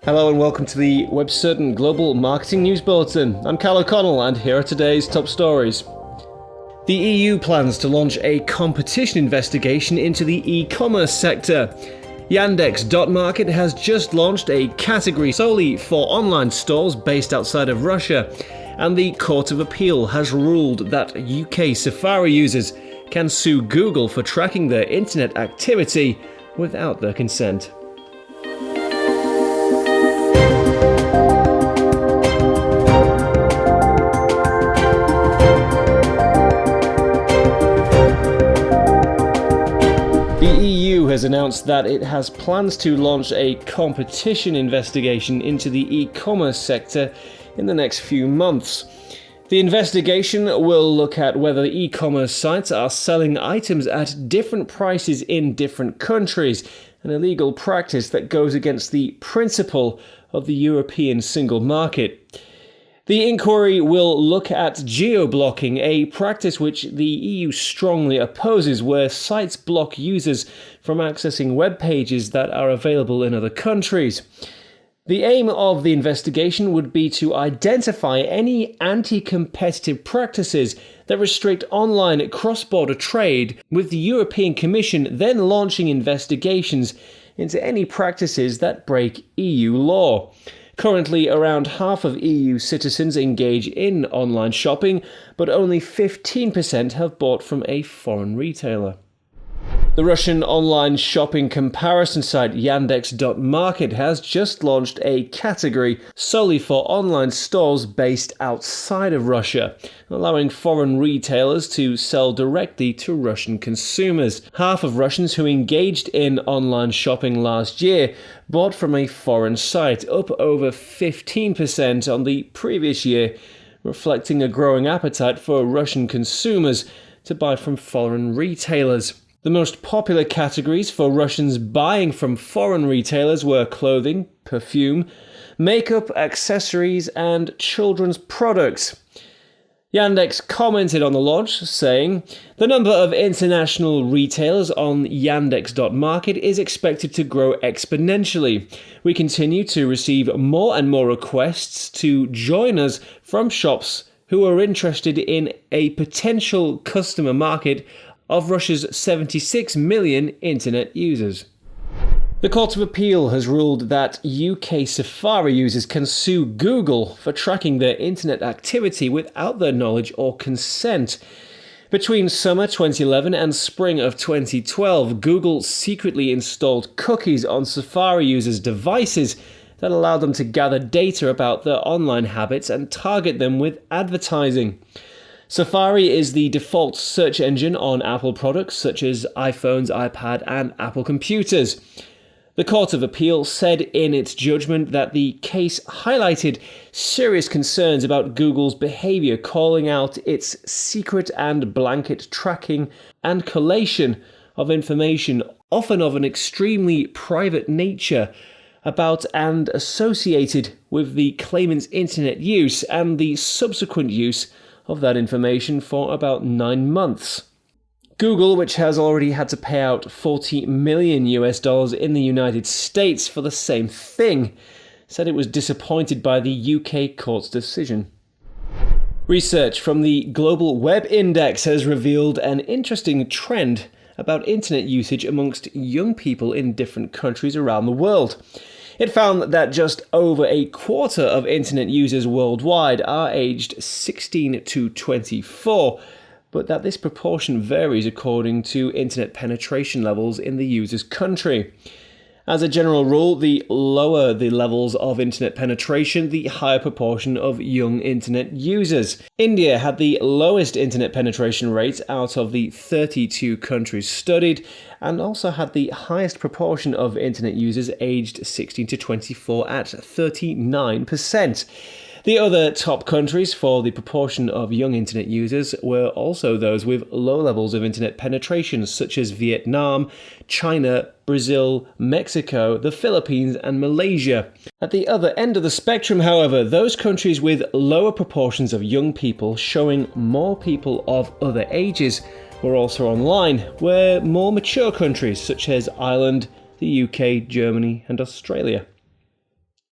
Hello and welcome to the WebCertain Global Marketing News Bulletin. I'm Cal O'Connell and here are today's top stories. The EU plans to launch a competition investigation into the e-commerce sector. Yandex.Market has just launched a category solely for online stores based outside of Russia. And the Court of Appeal has ruled that UK Safari users can sue Google for tracking their internet activity without their consent. The EU has announced that it has plans to launch a competition investigation into the e-commerce sector in the next few months. The investigation will look at whether e-commerce sites are selling items at different prices in different countries, an illegal practice that goes against the principle of the European single market. The inquiry will look at geo-blocking, a practice which the EU strongly opposes, where sites block users from accessing web pages that are available in other countries. The aim of the investigation would be to identify any anti-competitive practices that restrict online cross-border trade, with the European Commission then launching investigations into any practices that break EU law. Currently, around half of EU citizens engage in online shopping, but only 15% have bought from a foreign retailer. The Russian online shopping comparison site Yandex.Market has just launched a category solely for online stores based outside of Russia, allowing foreign retailers to sell directly to Russian consumers. Half of Russians who engaged in online shopping last year bought from a foreign site, up over 15% on the previous year, reflecting a growing appetite for Russian consumers to buy from foreign retailers. The most popular categories for Russians buying from foreign retailers were clothing, perfume, makeup, accessories, and children's products. Yandex commented on the launch, saying, "The number of international retailers on Yandex.Market is expected to grow exponentially. We continue to receive more and more requests to join us from shops who are interested in a potential customer market of Russia's 76 million internet users." The Court of Appeal has ruled that UK Safari users can sue Google for tracking their internet activity without their knowledge or consent. Between summer 2011 and spring of 2012, Google secretly installed cookies on Safari users' devices that allowed them to gather data about their online habits and target them with advertising. Safari is the default search engine on Apple products such as iPhones, iPad, and Apple computers. The Court of Appeal said in its judgment that the case highlighted serious concerns about Google's behavior, calling out its secret and blanket tracking and collation of information, often of an extremely private nature, about and associated with the claimant's internet use and the subsequent use of that information for about 9 months. Google, which has already had to pay out $40 million in the United States for the same thing, said it was disappointed by the UK court's decision. Research from the Global Web Index has revealed an interesting trend about internet usage amongst young people in different countries around the world. It found that just over a quarter of internet users worldwide are aged 16 to 24, but that this proportion varies according to internet penetration levels in the user's country. As a general rule, the lower the levels of internet penetration, the higher proportion of young internet users. India had the lowest internet penetration rate out of the 32 countries studied, and also had the highest proportion of internet users aged 16 to 24 at 39%. The other top countries for the proportion of young internet users were also those with low levels of internet penetration, such as Vietnam, China, Brazil, Mexico, the Philippines, and Malaysia. At the other end of the spectrum, however, those countries with lower proportions of young people showing more people of other ages were also online, where more mature countries such as Ireland, the UK, Germany, and Australia.